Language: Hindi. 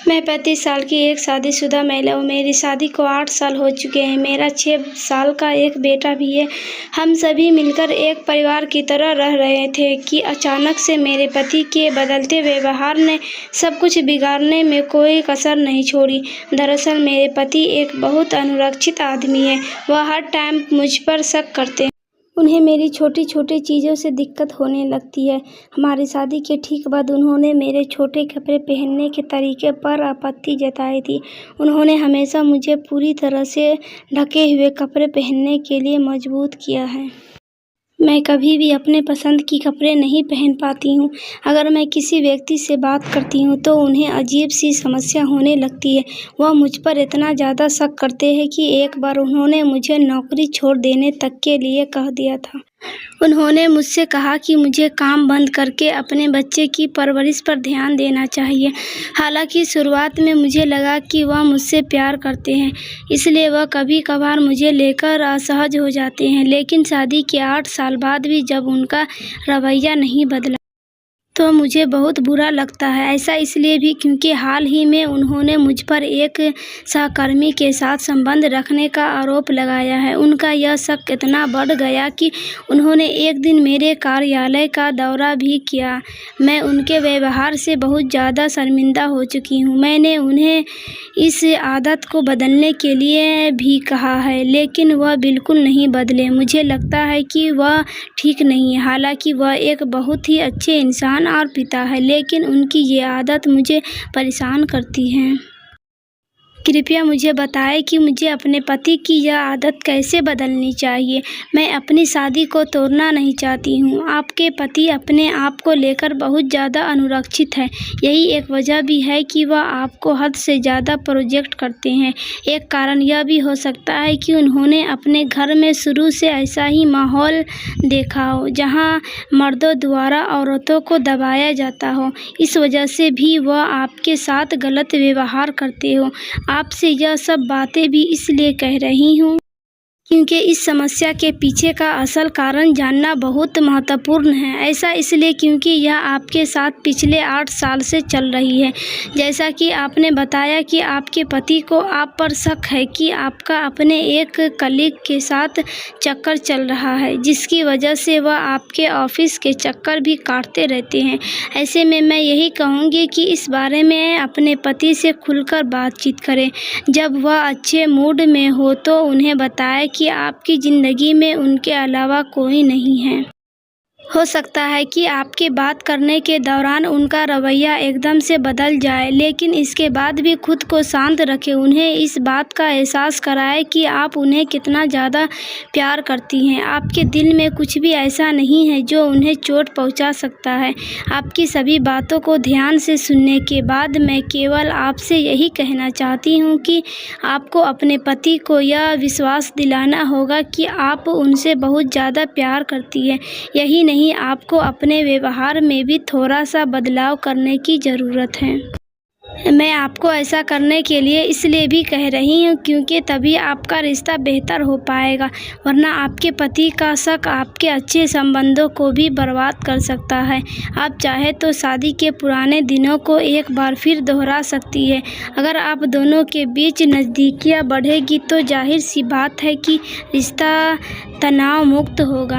मैं 35 साल की एक शादीशुदा महिला हूँ। मेरी शादी को 8 साल हो चुके हैं। मेरा 6 साल का एक बेटा भी है। हम सभी मिलकर एक परिवार की तरह रह रहे थे कि अचानक से मेरे पति के बदलते व्यवहार ने सब कुछ बिगाड़ने में कोई कसर नहीं छोड़ी। दरअसल मेरे पति एक बहुत अनुरक्षित आदमी है। वह हर टाइम मुझ पर शक करते हैं। उन्हें मेरी छोटी छोटी चीज़ों से दिक्कत होने लगती है। हमारी शादी के ठीक बाद उन्होंने मेरे छोटे कपड़े पहनने के तरीके पर आपत्ति जताई थी। उन्होंने हमेशा मुझे पूरी तरह से ढके हुए कपड़े पहनने के लिए मजबूर किया है। मैं कभी भी अपने पसंद की कपड़े नहीं पहन पाती हूँ। अगर मैं किसी व्यक्ति से बात करती हूँ तो उन्हें अजीब सी समस्या होने लगती है। वह मुझ पर इतना ज़्यादा शक करते हैं कि एक बार उन्होंने मुझे नौकरी छोड़ देने तक के लिए कह दिया था। उन्होंने मुझसे कहा कि मुझे काम बंद करके अपने बच्चे की परवरिश पर ध्यान देना चाहिए। हालांकि शुरुआत में मुझे लगा कि वह मुझसे प्यार करते हैं, इसलिए वह कभी कभार मुझे लेकर असहज हो जाते हैं। लेकिन शादी के 8 साल बाद भी जब उनका रवैया नहीं बदला तो मुझे बहुत बुरा लगता है। ऐसा इसलिए भी क्योंकि हाल ही में उन्होंने मुझ पर एक सहकर्मी के साथ संबंध रखने का आरोप लगाया है। उनका यह शक इतना बढ़ गया कि उन्होंने एक दिन मेरे कार्यालय का दौरा भी किया। मैं उनके व्यवहार से बहुत ज़्यादा शर्मिंदा हो चुकी हूँ। मैंने उन्हें इस आदत को बदलने के लिए भी कहा है, लेकिन वह बिल्कुल नहीं बदले। मुझे लगता है कि वह ठीक नहीं है। हालांकि वह एक बहुत ही अच्छे इंसान और पिता है, लेकिन उनकी ये आदत मुझे परेशान करती है। कृपया मुझे बताएं कि मुझे अपने पति की यह आदत कैसे बदलनी चाहिए। मैं अपनी शादी को तोड़ना नहीं चाहती हूँ। आपके पति अपने आप को लेकर बहुत ज़्यादा अनुरक्षित है। यही एक वजह भी है कि वह आपको हद से ज़्यादा प्रोजेक्ट करते हैं। एक कारण यह भी हो सकता है कि उन्होंने अपने घर में शुरू से ऐसा ही माहौल देखा हो, जहाँ मर्दों द्वारा औरतों को दबाया जाता हो। इस वजह से भी वह आपके साथ गलत व्यवहार करते हो। आपसे यह सब बातें भी इसलिए कह रही हूँ क्योंकि इस समस्या के पीछे का असल कारण जानना बहुत महत्वपूर्ण है। ऐसा इसलिए क्योंकि यह आपके साथ पिछले 8 साल से चल रही है। जैसा कि आपने बताया कि आपके पति को आप पर शक है कि आपका अपने एक कलीग के साथ चक्कर चल रहा है, जिसकी वजह से वह आपके ऑफिस के चक्कर भी काटते रहते हैं। ऐसे में मैं यही कहूँगी कि इस बारे में अपने पति से खुलकर बातचीत करें। जब वह अच्छे मूड में हो तो उन्हें बताएं कि आपकी ज़िंदगी में उनके अलावा कोई नहीं है। हो सकता है कि आपके बात करने के दौरान उनका रवैया एकदम से बदल जाए, लेकिन इसके बाद भी खुद को शांत रखें। उन्हें इस बात का एहसास कराएं कि आप उन्हें कितना ज़्यादा प्यार करती हैं। आपके दिल में कुछ भी ऐसा नहीं है जो उन्हें चोट पहुंचा सकता है। आपकी सभी बातों को ध्यान से सुनने के बाद मैं केवल आपसे यही कहना चाहती हूँ कि आपको अपने पति को यह विश्वास दिलाना होगा कि आप उनसे बहुत ज़्यादा प्यार करती हैं। यही नहीं, आपको अपने व्यवहार में भी थोड़ा सा बदलाव करने की ज़रूरत है। मैं आपको ऐसा करने के लिए इसलिए भी कह रही हूँ क्योंकि तभी आपका रिश्ता बेहतर हो पाएगा, वरना आपके पति का शक आपके अच्छे संबंधों को भी बर्बाद कर सकता है। आप चाहे तो शादी के पुराने दिनों को एक बार फिर दोहरा सकती है। अगर आप दोनों के बीच नज़दीकियाँ बढ़ेगी तो जाहिर सी बात है कि रिश्ता तनाव मुक्त होगा।